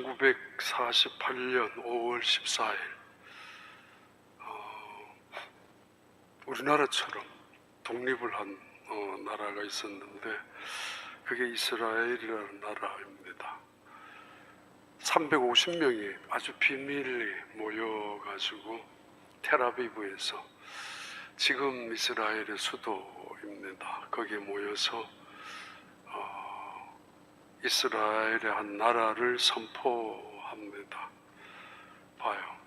1948년 5월 14일 우리나라처럼 독립을 한 나라가 있었는데 그게 이스라엘이라는 나라입니다. 350명이 아주 비밀리 모여가지고 텔아비브에서, 지금 이스라엘의 수도입니다, 거기에 모여서 이스라엘의 한 나라를 선포합니다. 봐요.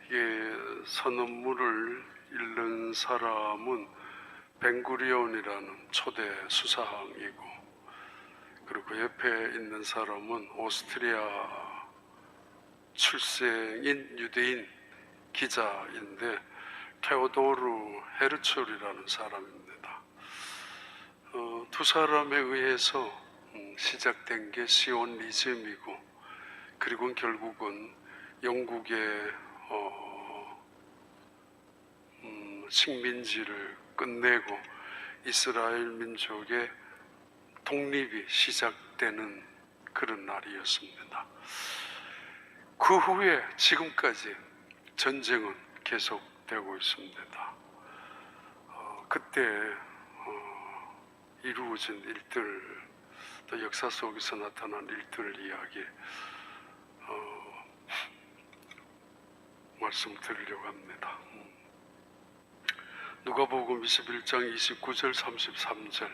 이게 선언문을 읽는 사람은 벤구리온이라는 초대 수상이고, 그리고 그 옆에 있는 사람은 오스트리아 출생인 유대인 기자인데 테오도르 헤르츠홀이라는 사람입니다. 두 사람에 의해서 시작된 게 시오니즘이고, 그리고 결국은 영국의 식민지를 끝내고 이스라엘 민족의 독립이 시작되는 그런 날이었습니다. 그 후에 지금까지 전쟁은 계속되고 있습니다. 그때 이루어진 일들, 또 역사 속에서 나타난 일들 이야기 말씀드리려고 합니다. 누가복음 21장 29절 33절.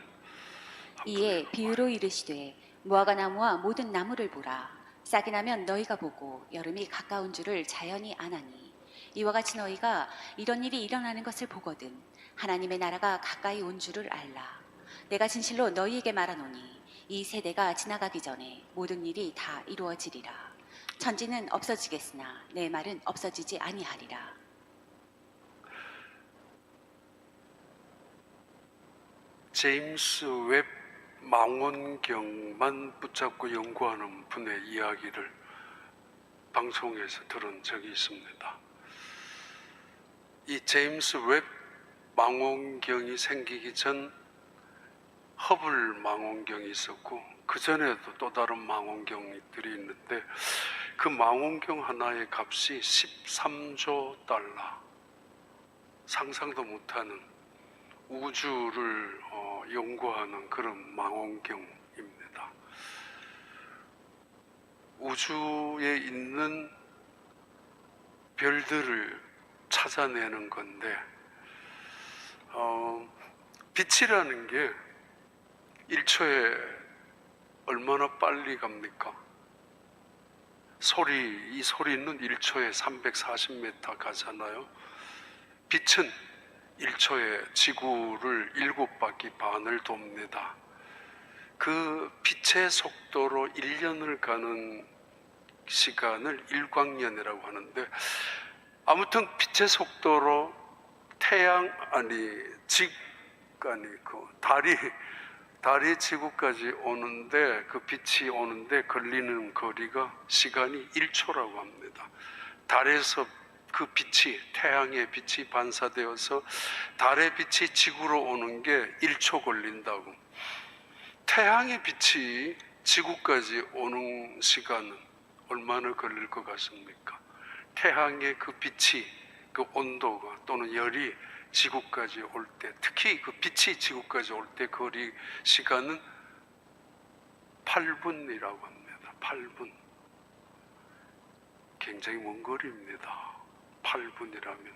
이에 비유로 이르시되 무화과 나무와 모든 나무를 보라. 싹이 나면 너희가 보고 여름이 가까운 줄을 자연히 아나니, 이와 같이 너희가 이런 일이 일어나는 것을 보거든 하나님의 나라가 가까이 온 줄을 알라. 내가 진실로 너희에게 말하노니 이 세대가 지나가기 전에 모든 일이 다 이루어지리라. 천지는 없어지겠으나 내 말은 없어지지 아니하리라. 제임스 웹 망원경만 붙잡고 연구하는 분의 이야기를 방송에서 들은 적이 있습니다. 이 제임스 웹 망원경이 생기기 전 허블 망원경이 있었고, 그 전에도 또 다른 망원경들이 있는데 그 망원경 하나의 값이 13조 달러, 상상도 못하는 우주를 연구하는 그런 망원경입니다. 우주에 있는 별들을 찾아내는 건데, 빛이라는 게 1초에 얼마나 빨리 갑니까? 이 소리는 1초에 340m 가잖아요. 빛은 1초에 지구를 7바퀴 반을 돕니다. 그 빛의 속도로 1년을 가는 시간을 일광년이라고 하는데, 아무튼 빛의 속도로 달이 지구까지 오는데, 그 빛이 오는데 걸리는 거리가, 시간이 1초라고 합니다. 달에서 그 빛이, 태양의 빛이 반사되어서 달의 빛이 지구로 오는 게 1초 걸린다고. 태양의 빛이 지구까지 오는 시간은 얼마나 걸릴 것 같습니까? 태양의 그 빛이, 그 온도가 또는 열이 지구까지 올 때, 특히 그 빛이 지구까지 올 때 거리 시간은 8분이라고 합니다. 8분. 굉장히 먼 거리입니다. 8분이라면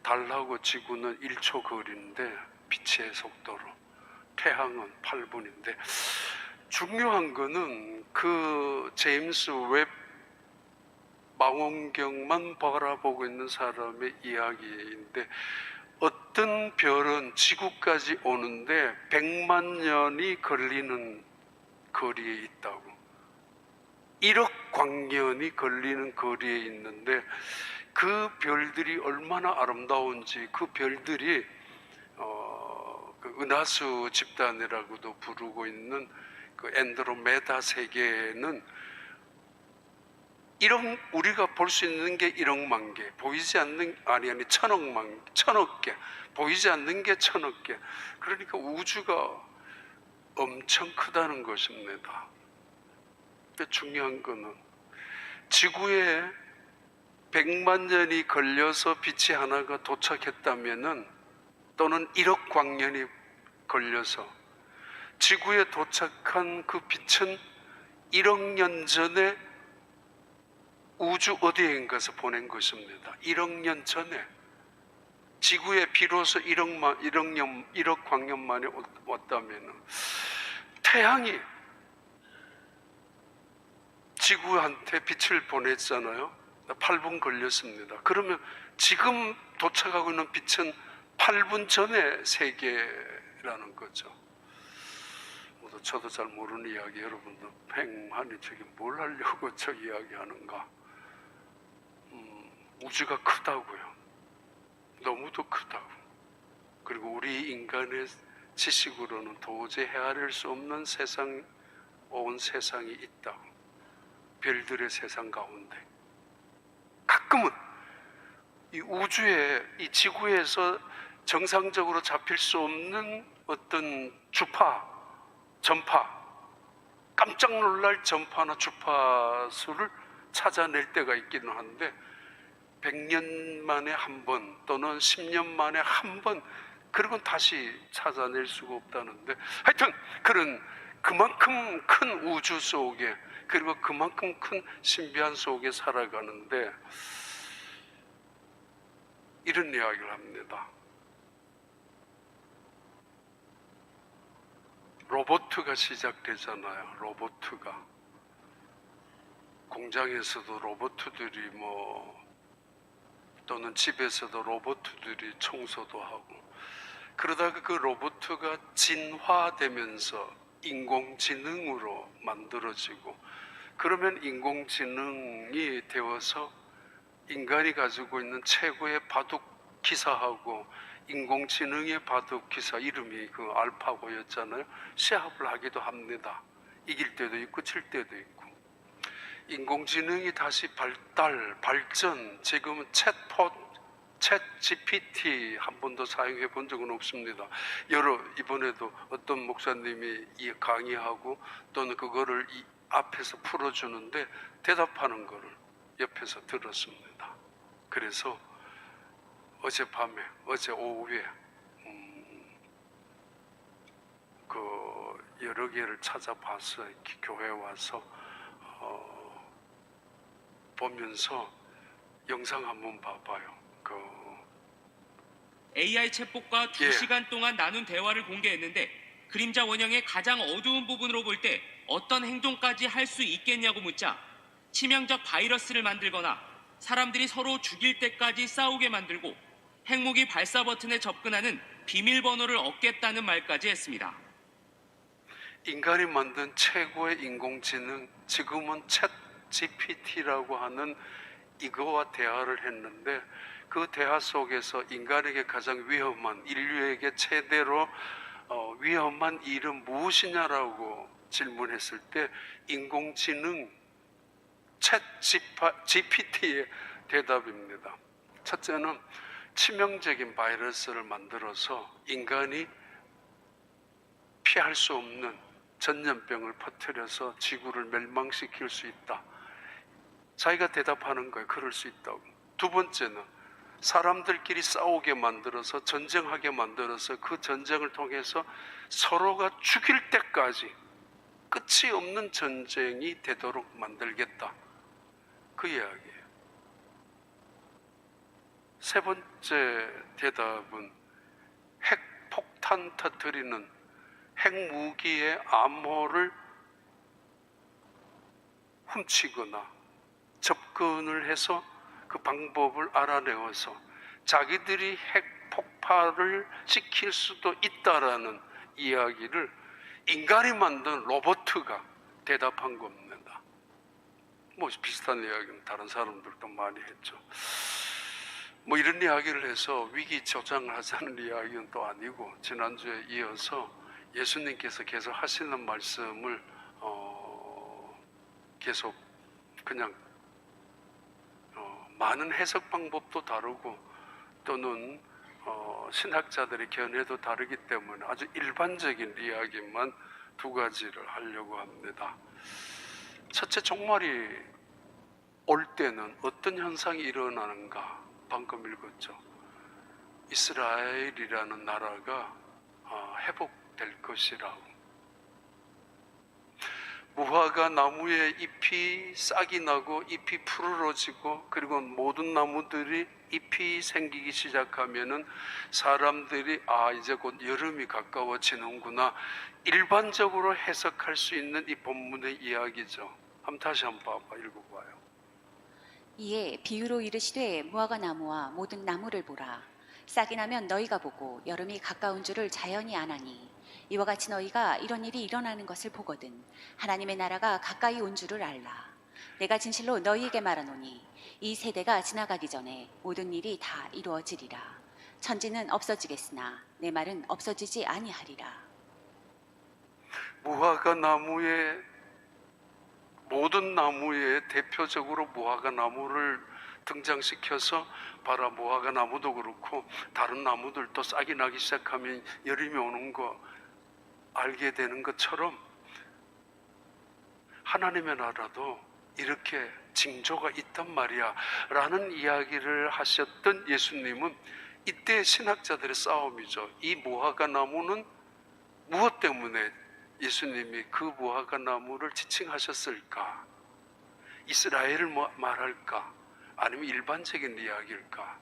달하고 지구는 1초 거리인데 빛의 속도로, 태양은 8분인데, 중요한 거는 그 제임스 웹 망원경만 바라보고 있는 사람의 이야기인데, 어떤 별은 지구까지 오는데 100만 년이 걸리는 거리에 있다고, 1억 광년이 걸리는 거리에 있는데, 그 별들이 얼마나 아름다운지, 그 별들이 그 은하수 집단이라고도 부르고 있는 그 엔드로메다 세계는 우리가 볼 수 있는 게 1억만 개, 보이지 않는, 천억 개, 보이지 않는 게 1000억 개. 그러니까 우주가 엄청 크다는 것입니다. 중요한 거는 지구에 100만 년이 걸려서 빛이 하나가 도착했다면은, 또는 1억 광년이 걸려서 지구에 도착한 그 빛은 1억 년 전에 우주 어디에인가서 보낸 것입니다. 1억 년 전에 지구에 비로소 1억 광년 만에 왔다면, 태양이 지구한테 빛을 보냈잖아요. 8분 걸렸습니다. 그러면 지금 도착하고 있는 빛은 8분 전의 세계라는 거죠. 저도 잘 모르는 이야기, 여러분도 팽하니 저게 뭘 하려고 저 이야기하는가. 우주가 크다고요. 너무도 크다고. 그리고 우리 인간의 지식으로는 도저히 헤아릴 수 없는 세상, 온 세상이 있다고. 별들의 세상 가운데 가끔은 이 우주에, 이 지구에서 정상적으로 잡힐 수 없는 어떤 주파, 전파, 깜짝 놀랄 전파나 주파수를 찾아낼 때가 있기는 한데, 100년 만에 한 번 또는 10년 만에 한 번, 그리고 다시 찾아낼 수가 없다는데, 하여튼 그런 그만큼 큰 우주 속에, 그리고 그만큼 큰 신비한 속에 살아가는데, 이런 이야기를 합니다. 로봇가 시작되잖아요. 로봇가. 공장에서도 로봇들이 또는 집에서도 로봇들이 청소도 하고, 그러다가 그 로봇가 진화되면서 인공지능으로 만들어지고, 그러면 인공지능이 되어서 인간이 가지고 있는 최고의 바둑 기사하고 인공지능의 바둑 기사, 이름이 그 알파고였잖아요. 시합을 하기도 합니다. 이길 때도 있고 질 때도 있고. 인공지능이 다시 발전, 지금은 챗 GPT 한 번도 사용해 본 적은 없습니다. 이번에도 어떤 목사님이 강의하고 또는 그거를 앞에서 풀어주는데 대답하는 거를 옆에서 들었습니다. 그래서 어제 오후에 여러 개를 찾아봤어요. 교회 와서 보면서 영상 한번 봐봐요. AI 챗봇과 2시간 동안 나눈 대화를 공개했는데, 그림자 원형의 가장 어두운 부분으로 볼 때 어떤 행동까지 할 수 있겠냐고 묻자, 치명적 바이러스를 만들거나 사람들이 서로 죽일 때까지 싸우게 만들고 핵무기 발사 버튼에 접근하는 비밀번호를 얻겠다는 말까지 했습니다. 인간이 만든 최고의 인공지능, 지금은 챗 GPT라고 하는 이거와 대화를 했는데, 그 대화 속에서 인간에게 가장 위험한, 인류에게 최대로 위험한 일은 무엇이냐라고 질문했을 때, 인공지능 챗 GPT의 대답입니다. 첫째는 치명적인 바이러스를 만들어서 인간이 피할 수 없는 전염병을 퍼뜨려서 지구를 멸망시킬 수 있다. 자기가 대답하는 거예요. 그럴 수 있다고. 두 번째는 사람들끼리 싸우게 만들어서, 전쟁하게 만들어서 그 전쟁을 통해서 서로가 죽일 때까지 끝이 없는 전쟁이 되도록 만들겠다. 그 이야기예요. 세 번째 대답은 핵폭탄 터뜨리는 핵무기의 암호를 훔치거나 접근을 해서 그 방법을 알아내어서 자기들이 핵폭발을 시킬 수도 있다라는 이야기를 인간이 만든 로봇가 대답한 겁니다. 비슷한 이야기는 다른 사람들도 많이 했죠. 이런 이야기를 해서 위기 조장을 하자는 이야기는 또 아니고, 지난주에 이어서 예수님께서 계속 하시는 말씀을 계속 그냥 많은 해석 방법도 다르고 또는 신학자들의 견해도 다르기 때문에 아주 일반적인 이야기만 두 가지를 하려고 합니다. 첫째 종말이 올 때는 어떤 현상이 일어나는가? 방금 읽었죠. 이스라엘이라는 나라가 회복될 것이라고. 무화과 나무에 잎이 싹이 나고 잎이 푸르러지고, 그리고 모든 나무들이 잎이 생기기 시작하면은 사람들이 이제 곧 여름이 가까워지는구나, 일반적으로 해석할 수 있는 이 본문의 이야기죠. 다시 한번 읽어봐요. 이에 비유로 이르시되 무화과 나무와 모든 나무를 보라. 싹이 나면 너희가 보고 여름이 가까운 줄을 자연히 아나니 이와 같이 너희가 이런 일이 일어나는 것을 보거든 하나님의 나라가 가까이 온 줄을 알라. 내가 진실로 너희에게 말하노니 이 세대가 지나가기 전에 모든 일이 다 이루어지리라. 천지는 없어지겠으나 내 말은 없어지지 아니하리라. 무화과 나무의 모든 나무에 대표적으로 무화과 나무를 등장시켜서 봐라, 무화과 나무도 그렇고 다른 나무들도 싹이 나기 시작하면 여름이 오는 거 알게 되는 것처럼 하나님의 나라도 이렇게 징조가 있단 말이야 라는 이야기를 하셨던 예수님은 이때 신학자들의 싸움이죠. 이 무화과 나무는 무엇 때문에 예수님이 그 무화과 나무를 지칭하셨을까? 이스라엘을 말할까? 아니면 일반적인 이야기일까?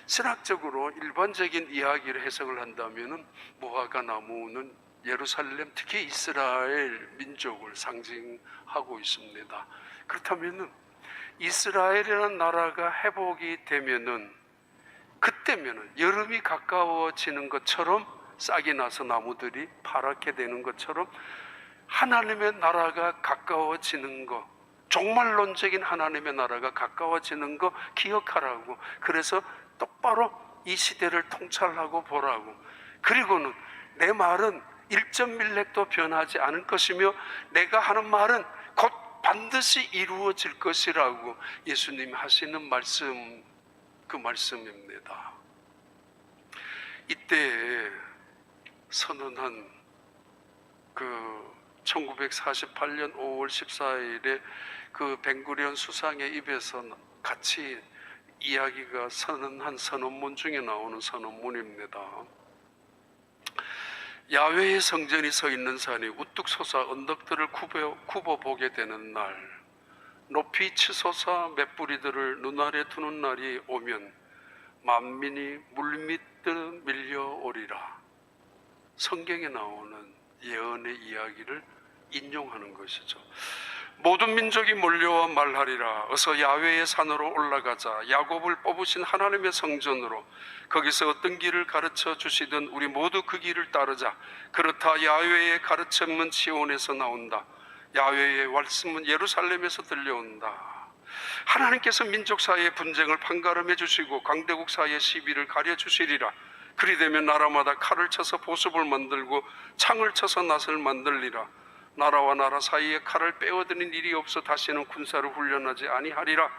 신학적으로 일반적인 이야기를 해석을 한다면 무화과 나무는 예루살렘, 특히 이스라엘 민족을 상징하고 있습니다. 그렇다면 이스라엘이라는 나라가 회복이 되면은, 그때면은 여름이 가까워지는 것처럼 싹이 나서 나무들이 파랗게 되는 것처럼 하나님의 나라가 가까워지는 것, 종말론적인 하나님의 나라가 가까워지는 거 기억하라고. 그래서 똑바로 이 시대를 통찰하고 보라고. 그리고는 내 말은 1.1렉도 변하지 않을 것이며 내가 하는 말은 곧 반드시 이루어질 것이라고 예수님이 하시는 말씀, 그 말씀입니다. 이때 선언한 1948년 5월 14일에 그 벤구리온 수상의 입에서 같이 이야기가 선언한 선언문 중에 나오는 선언문입니다. 야훼의 성전이 서 있는 산이 우뚝 솟아 언덕들을 굽어 보게 되는 날, 높이 치솟아 맷뿌리들을 눈아래 두는 날이 오면 만민이 물밀듯 밀려오리라. 성경에 나오는 예언의 이야기를 인용하는 것이죠. 모든 민족이 몰려와 말하리라. 어서 야훼의 산으로 올라가자. 야곱을 뽑으신 하나님의 성전으로. 거기서 어떤 길을 가르쳐 주시든 우리 모두 그 길을 따르자. 그렇다. 야훼의 가르침은 시온에서 나온다. 야훼의 말씀은 예루살렘에서 들려온다. 하나님께서 민족 사이의 분쟁을 판가름해 주시고 강대국 사이의 시비를 가려 주시리라. 그리 되면 나라마다 칼을 쳐서 보습을 만들고 창을 쳐서 낫을 만들리라. 나라와 나라 사이에 칼을 빼어드는 일이 없어 다시는 군사를 훈련하지 아니하리라.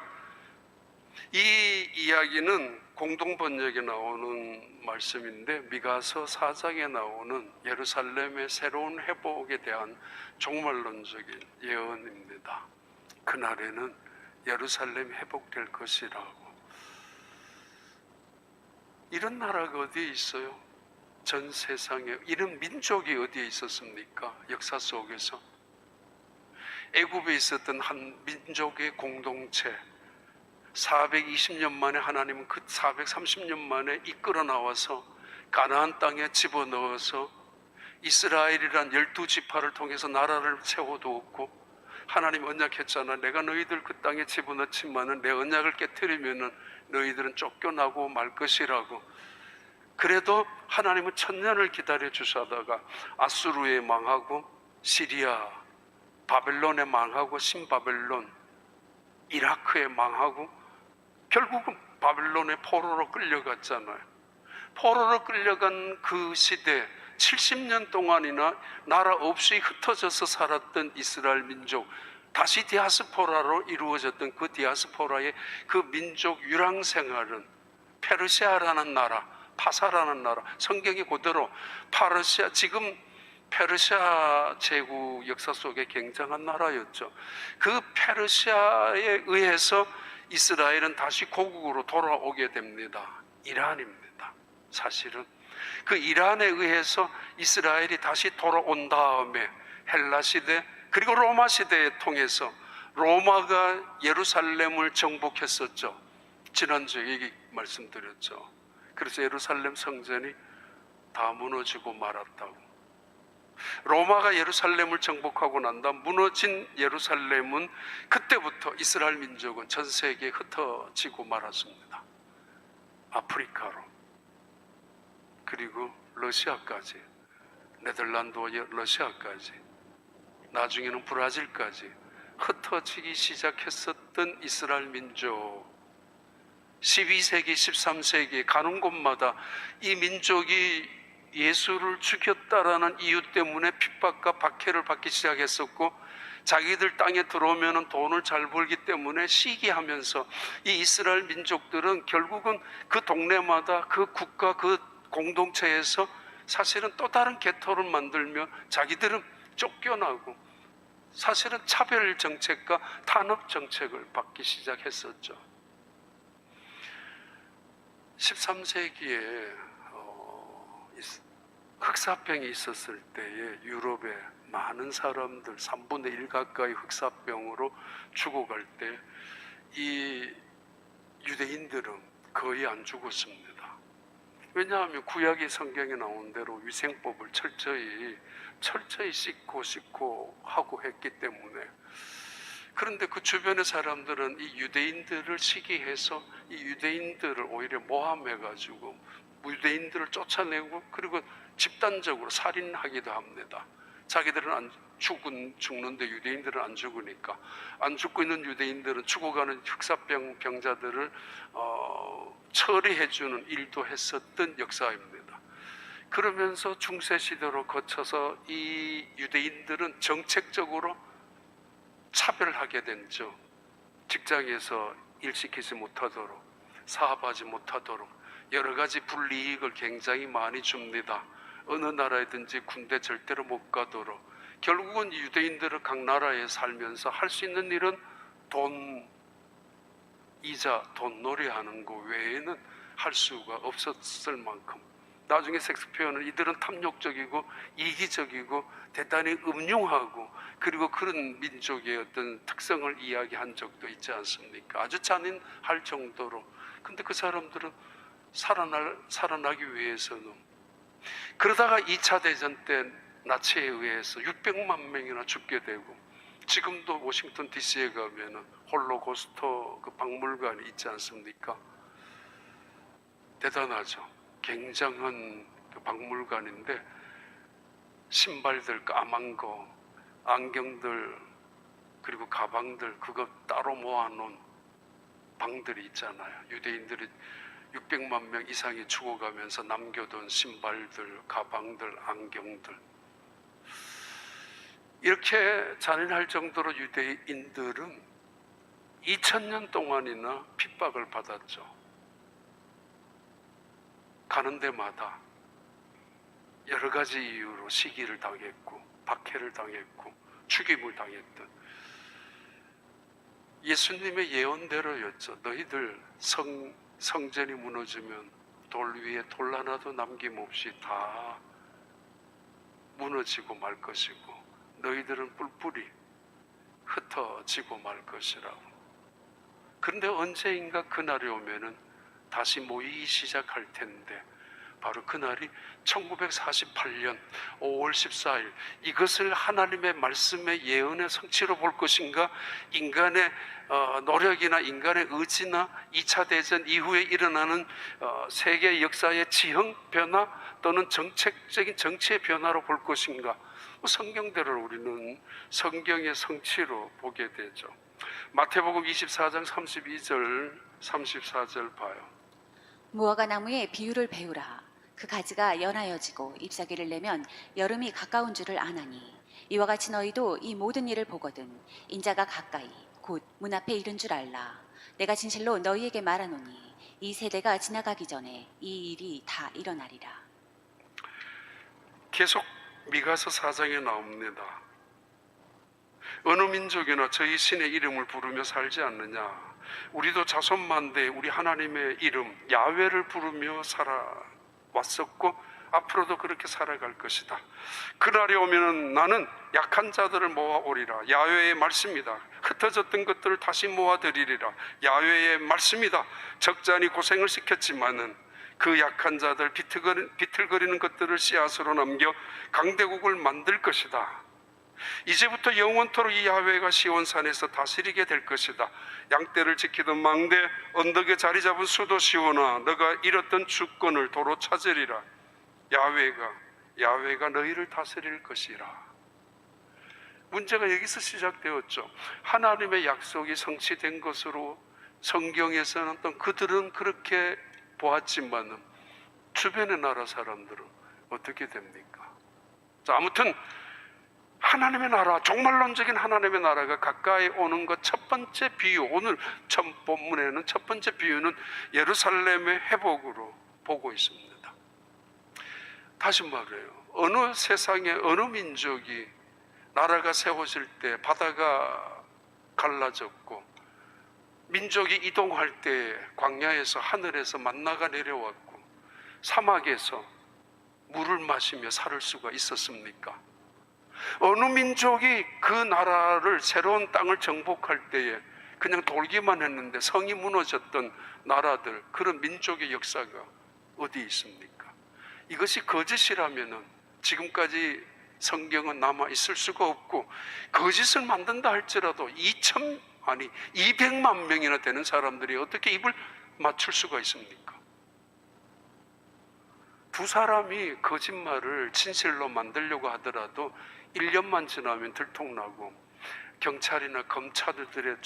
이 이야기는 공동번역에 나오는 말씀인데 미가서 4장에 나오는 예루살렘의 새로운 회복에 대한 종말론적인 예언입니다. 그날에는 예루살렘이 회복될 것이라고. 이런 나라가 어디에 있어요? 전 세상에 이런 민족이 어디에 있었습니까? 역사 속에서 애굽에 있었던 한 민족의 공동체, 420년 만에 하나님은 그 430년 만에 이끌어 나와서 가나안 땅에 집어넣어서 이스라엘이란 12지파를 통해서 나라를 세워두었고, 하나님 언약했잖아. 내가 너희들 그 땅에 집어넣지만은 내 언약을 깨뜨리면은 너희들은 쫓겨나고 말 것이라고. 그래도 하나님은 1000년을 기다려 주시다가 아수르에 망하고 시리아, 바벨론에 망하고 신바벨론, 이라크에 망하고 결국은 바벨론의 포로로 끌려갔잖아요. 포로로 끌려간 그 시대 70년 동안이나 나라 없이 흩어져서 살았던 이스라엘 민족, 다시 디아스포라로 이루어졌던 그 디아스포라의 그 민족 유랑 생활은 페르시아라는 나라, 파사라는 나라, 성경이 그대로 파르시아, 지금 페르시아 제국 역사 속에 굉장한 나라였죠. 그 페르시아에 의해서 이스라엘은 다시 고국으로 돌아오게 됩니다. 이란입니다. 사실은 그 이란에 의해서 이스라엘이 다시 돌아온 다음에 헬라 시대 그리고 로마 시대에 통해서 로마가 예루살렘을 정복했었죠. 지난주에 얘기 말씀드렸죠. 그래서 예루살렘 성전이 다 무너지고 말았다고. 로마가 예루살렘을 정복하고 난 다음 무너진 예루살렘은 그때부터 이스라엘 민족은 전 세계에 흩어지고 말았습니다. 아프리카로 그리고 러시아까지, 네덜란드와 러시아까지, 나중에는 브라질까지 흩어지기 시작했었던 이스라엘 민족. 12세기, 13세기 가는 곳마다 이 민족이 예수를 죽였다라는 이유 때문에 핍박과 박해를 받기 시작했었고, 자기들 땅에 들어오면 돈을 잘 벌기 때문에 시기하면서 이 이스라엘 민족들은 결국은 그 동네마다 그 국가 그 공동체에서 사실은 또 다른 개토를 만들며 자기들은 쫓겨나고 사실은 차별 정책과 탄압 정책을 받기 시작했었죠. 13세기에 흑사병이 있었을 때에 유럽에 많은 사람들 3분의 1 가까이 흑사병으로 죽어갈 때 이 유대인들은 거의 안 죽었습니다. 왜냐하면 구약의 성경에 나온 대로 위생법을 철저히 씻고 하고 했기 때문에. 그런데 그 주변의 사람들은 이 유대인들을 시기해서 이 유대인들을 오히려 모함해가지고 유대인들을 쫓아내고 그리고 집단적으로 살인하기도 합니다. 자기들은 죽는데 유대인들은 안 죽으니까 안 죽고 있는 유대인들은 죽어가는 흑사병 병자들을 처리해주는 일도 했었던 역사입니다. 그러면서 중세시대로 거쳐서 이 유대인들은 정책적으로 차별하게 됐죠. 직장에서 일시키지 못하도록, 사업하지 못하도록 여러 가지 불이익을 굉장히 많이 줍니다. 어느 나라에든지 군대 절대로 못 가도록. 결국은 유대인들은 각 나라에 살면서 할 수 있는 일은 돈 놀이 하는 거 외에는 할 수가 없었을 만큼. 나중에 섹스피어는 이들은 탐욕적이고 이기적이고 대단히 음흉하고 그리고 그런 민족의 어떤 특성을 이야기한 적도 있지 않습니까? 아주 잔인할 정도로. 근데 그 사람들은 살아나기 위해서는, 그러다가 2차 대전 때 나치에 의해서 600만 명이나 죽게 되고, 지금도 워싱턴 DC에 가면은 홀로코스트 그 박물관이 있지 않습니까? 대단하죠. 굉장한 그 박물관인데 신발들 까만 거, 안경들, 그리고 가방들 그거 따로 모아놓은 방들이 있잖아요. 유대인들이 600만 명 이상이 죽어가면서 남겨둔 신발들, 가방들, 안경들. 이렇게 잔인할 정도로 유대인들은 2000년 동안이나 핍박을 받았죠. 가는 데마다 여러 가지 이유로 시기를 당했고 박해를 당했고 죽임을 당했던, 예수님의 예언대로였죠. 너희들 성전이 무너지면 돌 위에 돌 하나도 남김없이 다 무너지고 말 것이고 너희들은 뿔뿔이 흩어지고 말 것이라고. 그런데 언제인가 그날이 오면은 다시 모이기 시작할 텐데, 바로 그날이 1948년 5월 14일 이것을 하나님의 말씀의 예언의 성취로 볼 것인가, 인간의 노력이나 인간의 의지나 2차 대전 이후에 일어나는 세계 역사의 지형 변화 또는 정책적인 정치의 변화로 볼 것인가. 성경대로 우리는 성경의 성취로 보게 되죠. 마태복음 24장 32절 34절 봐요. 무화과 나무의 비유를 배우라. 그 가지가 연하여지고 잎사귀를 내면 여름이 가까운 줄을 아나니, 이와 같이 너희도 이 모든 일을 보거든 인자가 가까이 곧 문 앞에 이른 줄 알라. 내가 진실로 너희에게 말하노니 이 세대가 지나가기 전에 이 일이 다 일어나리라. 계속 미가서 4장에 나옵니다. 어느 민족이나 저희 신의 이름을 부르며 살지 않느냐. 우리도 자손만대 우리 하나님의 이름 야훼를 부르며 살아왔었고 앞으로도 그렇게 살아갈 것이다. 그날이 오면은 나는 약한 자들을 모아오리라. 야훼의 말씀이다. 흩어졌던 것들을 다시 모아드리리라. 야훼의 말씀이다. 적잖이 고생을 시켰지만은 그 약한 자들 비틀거리는 것들을 씨앗으로 남겨 강대국을 만들 것이다. 이제부터 영원토록 이 야훼가 시온산에서 다스리게 될 것이다. 양떼를 지키던 망대 언덕에 자리 잡은 수도 시온아, 너가 잃었던 주권을 도로 찾으리라. 야훼가 너희를 다스릴 것이라. 문제가 여기서 시작되었죠. 하나님의 약속이 성취된 것으로 성경에서는 또 그들은 그렇게 보았지만은 주변의 나라 사람들은 어떻게 됩니까? 자, 아무튼 하나님의 나라, 종말론적인 하나님의 나라가 가까이 오는 것 첫 번째 비유, 오늘 첫 본문에는 첫 번째 비유는 예루살렘의 회복으로 보고 있습니다. 다시 말해요. 어느 세상에 어느 민족이 나라가 세워질 때 바다가 갈라졌고 민족이 이동할 때 광야에서 하늘에서 만나가 내려왔고 사막에서 물을 마시며 살 수가 있었습니까? 어느 민족이 그 나라를 새로운 땅을 정복할 때에 그냥 돌기만 했는데 성이 무너졌던 나라들, 그런 민족의 역사가 어디 있습니까? 이것이 거짓이라면은 지금까지 성경은 남아 있을 수가 없고, 거짓을 만든다 할지라도 200만 명이나 되는 사람들이 어떻게 입을 맞출 수가 있습니까? 두 사람이 거짓말을 진실로 만들려고 하더라도 1년만 지나면 들통나고 경찰이나 검찰들에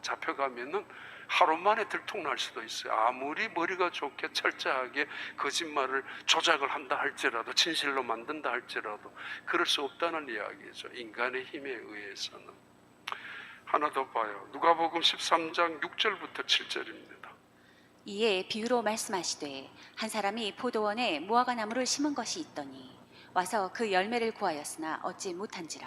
잡혀가면은 하루 만에 들통날 수도 있어요. 아무리 머리가 좋게 철저하게 거짓말을 조작을 한다 할지라도, 진실로 만든다 할지라도 그럴 수 없다는 이야기죠. 인간의 힘에 의해서는. 하나 더 봐요. 누가복음 13장 6절부터 7절입니다. 이에 비유로 말씀하시되 한 사람이 포도원에 무화과 나무를 심은 것이 있더니 와서 그 열매를 구하였으나 얻지 못한지라.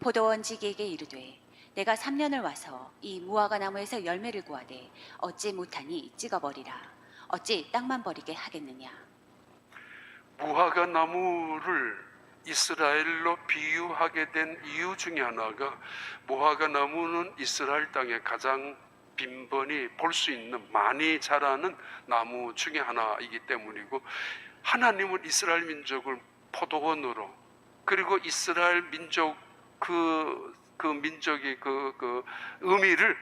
포도원지기에게 이르되 내가 3년을 와서 이 무화과 나무에서 열매를 구하되 얻지 못하니 찍어버리라. 어찌 땅만 버리게 하겠느냐. 무화과 나무를 이스라엘로 비유하게 된 이유 중에 하나가, 무화과 나무는 이스라엘 땅에 가장 빈번히 볼 수 있는, 많이 자라는 나무 중에 하나이기 때문이고, 하나님은 이스라엘 민족을 포도원으로, 그리고 이스라엘 민족 그 민족의 그 의미를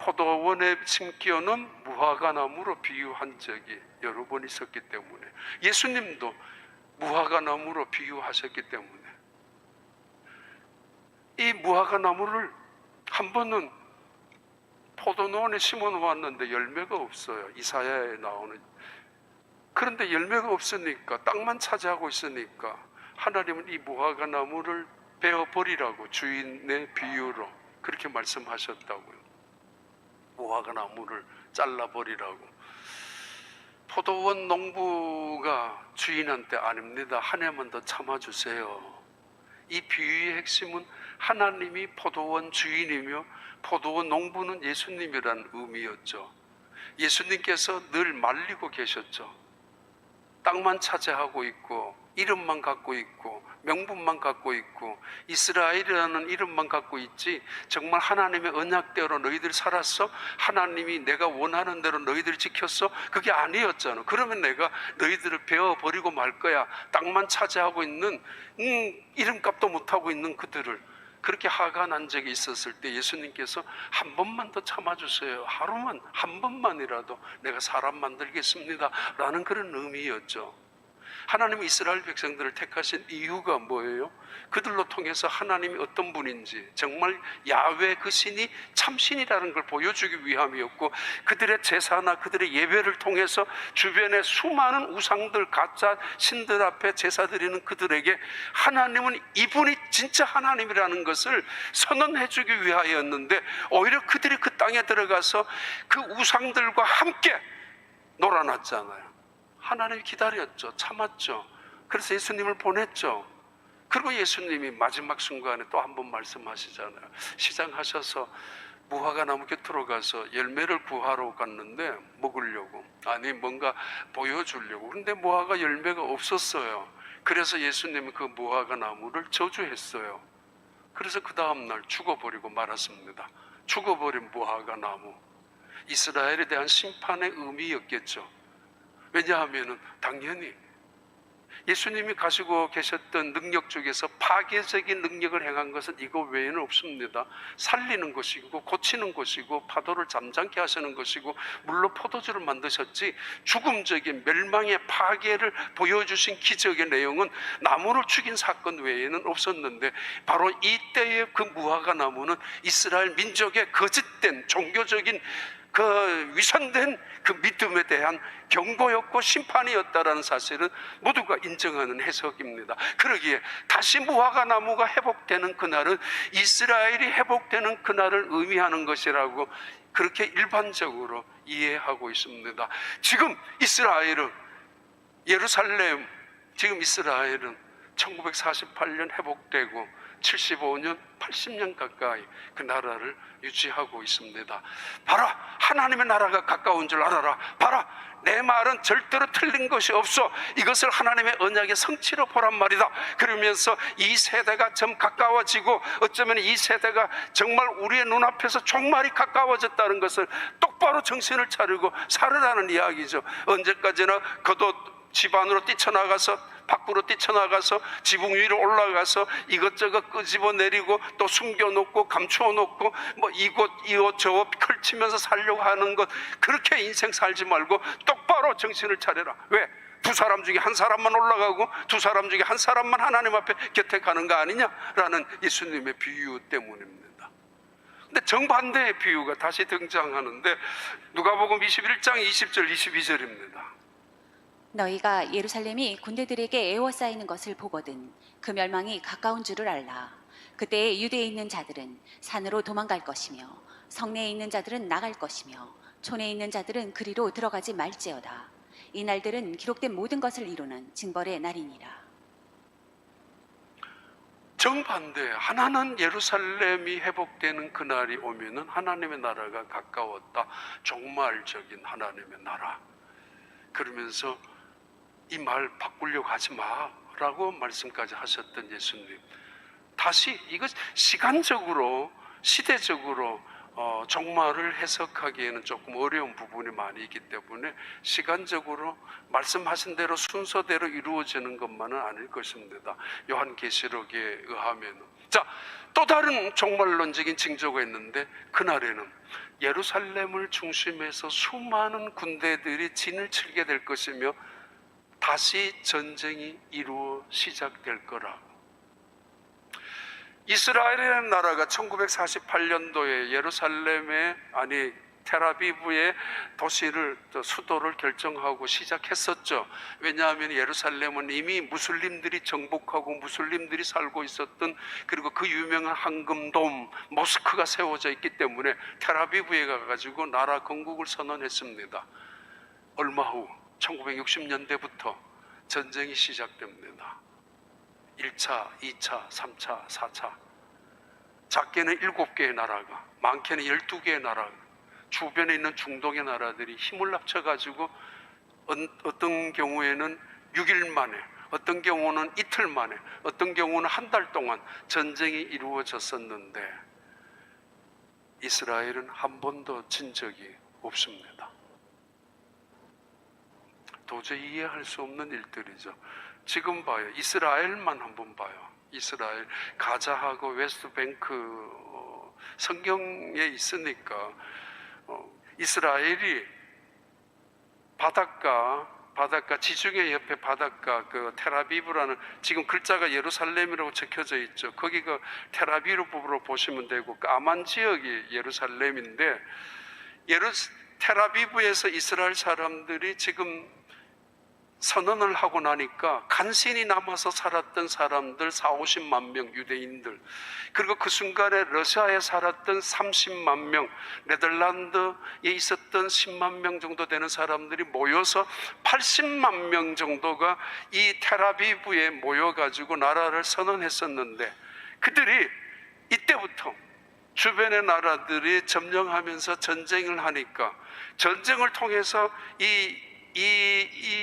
포도원에 심기어놓은 무화과 나무로 비유한 적이 여러 번 있었기 때문에, 예수님도 무화과 나무로 비유하셨기 때문에, 이 무화과 나무를 한 번은 포도원에 심어 놓았는데 열매가 없어요. 이사야에 나오는. 그런데 열매가 없으니까, 땅만 차지하고 있으니까 하나님은 이 무화과 나무를 베어버리라고 주인의 비유로 그렇게 말씀하셨다고요. 무화과 나무를 잘라버리라고. 포도원 농부가 주인한테 아닙니다, 한 해만 더 참아주세요. 이 비유의 핵심은 하나님이 포도원 주인이며 포도원 농부는 예수님이라는 의미였죠. 예수님께서 늘 말리고 계셨죠. 땅만 차지하고 있고 이름만 갖고 있고 명분만 갖고 있고 이스라엘이라는 이름만 갖고 있지, 정말 하나님의 언약대로 너희들 살았어? 하나님이 내가 원하는 대로 너희들을 지켰어? 그게 아니었잖아. 그러면 내가 너희들을 베어버리고 말 거야. 땅만 차지하고 있는 이름값도 못하고 있는 그들을. 그렇게 화가 난 적이 있었을 때 예수님께서 한 번만 더 참아주세요. 하루만, 한 번만이라도 내가 사람 만들겠습니다 라는 그런 의미였죠. 하나님이 이스라엘 백성들을 택하신 이유가 뭐예요? 그들로 통해서 하나님이 어떤 분인지, 정말 야훼 그 신이 참신이라는 걸 보여주기 위함이었고, 그들의 제사나 그들의 예배를 통해서 주변의 수많은 우상들, 가짜 신들 앞에 제사 드리는 그들에게 하나님은 이분이 진짜 하나님이라는 것을 선언해주기 위하였는데, 오히려 그들이 그 땅에 들어가서 그 우상들과 함께 놀아났잖아요. 하나님이 기다렸죠. 참았죠. 그래서 예수님을 보냈죠. 그리고 예수님이 마지막 순간에 또 한 번 말씀하시잖아요. 시장하셔서 무화과 나무 곁으로 가서 열매를 구하러 갔는데 먹으려고, 아니 뭔가 보여주려고. 그런데 무화과 열매가 없었어요. 그래서 예수님이 그 무화과 나무를 저주했어요. 그래서 그 다음날 죽어버리고 말았습니다. 죽어버린 무화과 나무, 이스라엘에 대한 심판의 의미였겠죠. 왜냐하면 당연히 예수님이 가지고 계셨던 능력 중에서 파괴적인 능력을 행한 것은 이거 외에는 없습니다. 살리는 것이고 고치는 것이고 파도를 잠잠케 하시는 것이고 물로 포도주를 만드셨지, 죽음적인 멸망의 파괴를 보여주신 기적의 내용은 나무를 죽인 사건 외에는 없었는데, 바로 이때의 그 무화과 나무는 이스라엘 민족의 거짓된 종교적인 그 위선된 그 믿음에 대한 경고였고 심판이었다라는 사실은 모두가 인정하는 해석입니다. 그러기에 다시 무화과 나무가 회복되는 그날은 이스라엘이 회복되는 그날을 의미하는 것이라고 그렇게 일반적으로 이해하고 있습니다. 지금 이스라엘은, 예루살렘, 지금 이스라엘은 1948년 회복되고 75년, 80년 가까이 그 나라를 유지하고 있습니다. 봐라, 하나님의 나라가 가까운 줄 알아라. 봐라, 내 말은 절대로 틀린 것이 없어. 이것을 하나님의 언약의 성취로 보란 말이다. 그러면서 이 세대가 점 가까워지고, 어쩌면 이 세대가 정말 우리의 눈앞에서 종말이 가까워졌다는 것을 똑바로 정신을 차리고 살으라는 이야기죠. 언제까지나 겉옷 집안으로 뛰쳐나가서, 밖으로 뛰쳐나가서 지붕 위로 올라가서 이것저것 끄집어내리고 또 숨겨놓고 감추어놓고 뭐 이곳 저곳 펼치면서 살려고 하는 것, 그렇게 인생 살지 말고 똑바로 정신을 차려라. 왜? 두 사람 중에 한 사람만 올라가고 두 사람 중에 한 사람만 하나님 앞에 곁에 가는 거 아니냐라는 예수님의 비유 때문입니다. 근데 정반대의 비유가 다시 등장하는데 누가복음 21장 20절 22절입니다. 너희가 예루살렘이 군대들에게 에워싸이는 것을 보거든 그 멸망이 가까운 줄을 알라. 그때 유대에 있는 자들은 산으로 도망갈 것이며 성내에 있는 자들은 나갈 것이며 촌에 있는 자들은 그리로 들어가지 말지어다. 이 날들은 기록된 모든 것을 이루는 징벌의 날이니라. 정반대, 하나는 예루살렘이 회복되는 그날이 오면은 하나님의 나라가 가까웠다. 종말적인 하나님의 나라. 그러면서 이 말 바꾸려고 하지 마라고 말씀까지 하셨던 예수님, 다시 이것 시간적으로 시대적으로 종말을 해석하기에는 조금 어려운 부분이 많이 있기 때문에 시간적으로 말씀하신 대로 순서대로 이루어지는 것만은 아닐 것입니다. 요한계시록에 의하면. 자, 또 다른 종말론적인 징조가 있는데, 그날에는 예루살렘을 중심해서 수많은 군대들이 진을 치게 될 것이며 다시 전쟁이 이루어 시작될 거라. 이스라엘의 나라가 1948년도에 예루살렘의, 아니 텔아비브의 도시를, 수도를 결정하고 시작했었죠. 왜냐하면 예루살렘은 이미 무슬림들이 정복하고 무슬림들이 살고 있었던, 그리고 그 유명한 황금돔 모스크가 세워져 있기 때문에 텔아비브에 가가지고 나라 건국을 선언했습니다. 얼마 후 1960년대부터 전쟁이 시작됩니다. 1차, 2차, 3차, 4차. 작게는 7개의 나라가, 많게는 12개의 나라가, 주변에 있는 중동의 나라들이 힘을 합쳐가지고 어떤 경우에는 6일 만에, 어떤 경우는 이틀 만에, 어떤 경우는 한 달 동안 전쟁이 이루어졌었는데 이스라엘은 한 번도 진 적이 없습니다. 도저히 이해할 수 없는 일들이죠. 지금 봐요. 이스라엘만 한번 봐요. 이스라엘, 가자하고 웨스트뱅크, 성경에 있으니까 이스라엘이 바닷가 지중해 옆에 바닷가, 그 텔아비브라는, 지금 글자가 예루살렘이라고 적혀져 있죠. 거기가 텔아비브로 보시면 되고, 그 아만 지역이 선언을 하고 나니까 간신히 남아서 살았던 사람들 40~50만 명 유대인들, 그리고 그 순간에 러시아에 살았던 30만 명, 네덜란드에 있었던 10만 명 정도 되는 사람들이 모여서 80만 명 정도가 이 텔아비브에 모여가지고 나라를 선언했었는데, 그들이 이때부터 주변의 나라들이 점령하면서 전쟁을 하니까, 전쟁을 통해서 이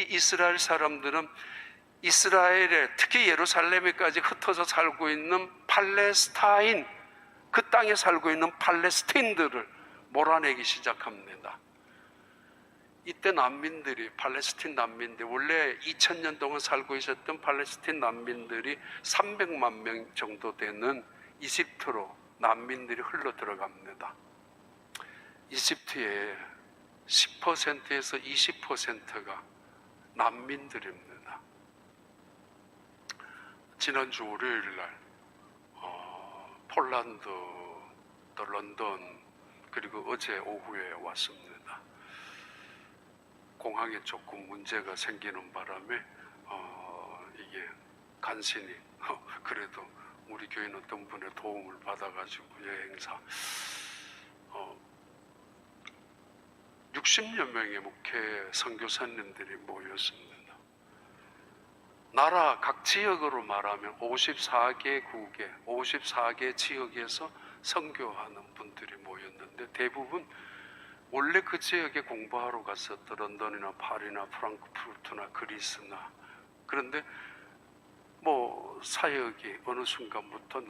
이스라엘 사람들은 이스라엘에, 특히 예루살렘에까지 흩어져 살고 있는 팔레스타인, 그 땅에 살고 있는 팔레스틴들을 몰아내기 시작합니다. 이때 난민들이, 팔레스틴 난민들, 원래 2000년 동안 살고 있었던 팔레스틴 난민들이 300만 명 정도 되는 이집트로 난민들이 흘러 들어갑니다. 이집트에 10%에서 20%가 난민들입니다. 지난주 월요일 날 폴란드, 또 런던, 그리고 어제 오후에 왔습니다. 공항에 조금 문제가 생기는 바람에 이게 간신히 그래도 우리 교회는 어떤 분의 도움을 받아가지고 여행사 60여 명의 목회 선교사님들이 모였습니다. 나라 각 지역으로 말하면 54개국에 54개 지역에서 선교하는 분들이 모였는데, 대부분 원래 그 지역에 공부하러 갔었던 런던이나 파리나 프랑크푸르트나 그리스나, 그런데 뭐 사역이 어느 순간부터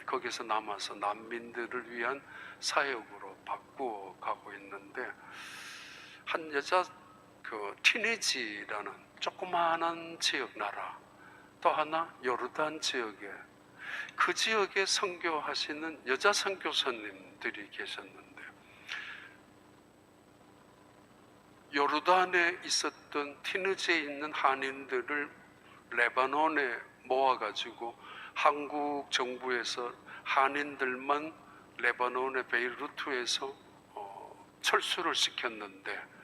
거기서 남아서 난민들을 위한 사역으로 바꾸어 가고 있는데, 한 여자 티니지라는 조그마한 지역 나라, 또 하나 요르단 지역에, 그 지역에 선교하시는 여자 선교사님들이 계셨는데, 요르단에 있었던 티니지에 있는 한인들을 레바논에 모아가지고 한국 정부에서 한인들만 레바논의 베이루트에서 철수를 시켰는데,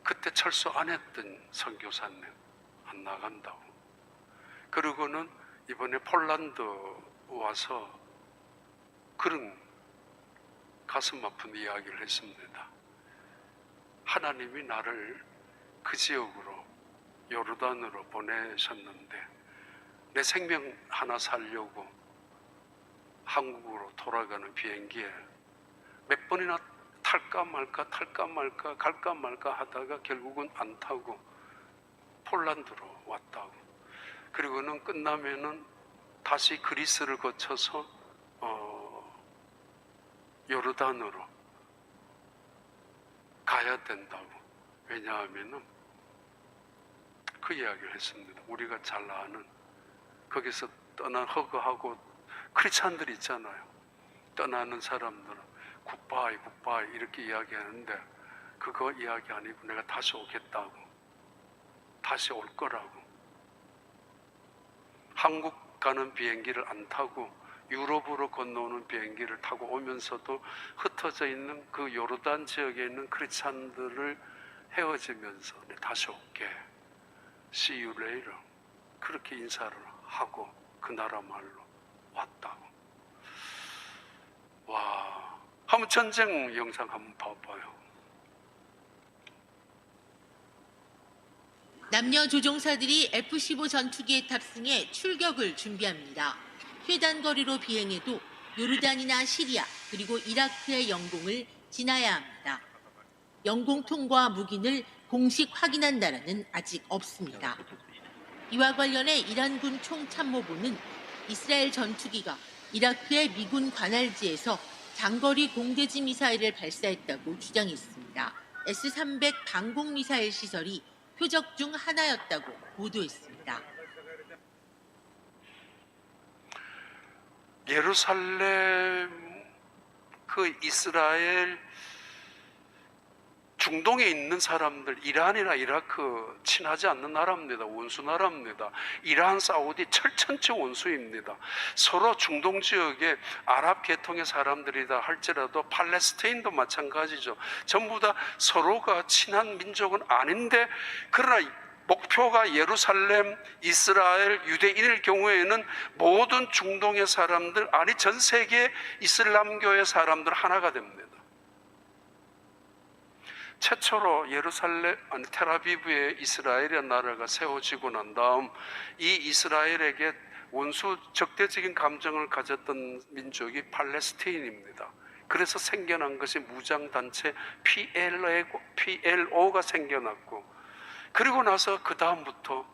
그때 철수 안 했던 선교사님 안 나간다고. 그리고는 이번에 폴란드 와서 그런 가슴 아픈 이야기를 했습니다. 하나님이 나를 그 지역으로, 요르단으로 보내셨는데 내 생명 하나 살려고 한국으로 돌아가는 비행기에 몇 번이나 탈까 말까 갈까 말까 하다가 결국은 안 타고 폴란드로 왔다고. 그리고는 끝나면은 다시 그리스를 거쳐서 요르단으로 가야 된다고. 왜냐하면은 그 이야기를 했습니다. 우리가 잘 아는, 거기서 떠난 허그하고 크리스찬들 있잖아요. 떠나는 사람들은 굿바이 이렇게 이야기하는데, 그거 이야기 아니고 내가 다시 오겠다고, 다시 올 거라고. 한국 가는 비행기를 안 타고 유럽으로 건너오는 비행기를 타고 오면서도 흩어져 있는 그 요르단 지역에 있는 크리스찬들을 헤어지면서 네, 다시 올게, See you later, 그렇게 인사를 하고 그 나라 말로 왔다고. 와, 한번 전쟁 영상 한번 봐봐요. 남녀 조종사들이 F-15 전투기에 탑승해 출격을 준비합니다. 회단거리로 비행해도 요르단이나 시리아 그리고 이라크의 영공을 지나야 합니다. 영공 통과 무기를 공식 확인한 나라는 아직 없습니다. 이와 관련해 이란군 총참모부는 이스라엘 전투기가 이라크의 미군 관할지에서 장거리 공대지 미사일을 발사했다고 주장했습니다. S-300 방공 미사일 시설이 표적 중 하나였다고 보도했습니다. 예루살렘, 그 이스라엘, 중동에 있는 사람들, 이란이나 이라크 친하지 않는 나라입니다. 원수 나라입니다. 이란, 사우디 철천지 원수입니다. 서로 중동 지역에 아랍 계통의 사람들이다 할지라도 팔레스타인도 마찬가지죠. 전부 다 서로가 친한 민족은 아닌데, 그러나 목표가 예루살렘, 이스라엘, 유대인일 경우에는 모든 중동의 사람들, 아니 전 세계 이슬람교의 사람들 하나가 됩니다. 최초로 예루살렘, 아니 텔아비브에 이스라엘이라는 나라가 세워지고 난 다음 이 이스라엘에게 원수 적대적인 감정을 가졌던 민족이 팔레스타인입니다. 그래서 생겨난 것이 무장단체 PLO가 생겨났고, 그리고 나서 그 다음부터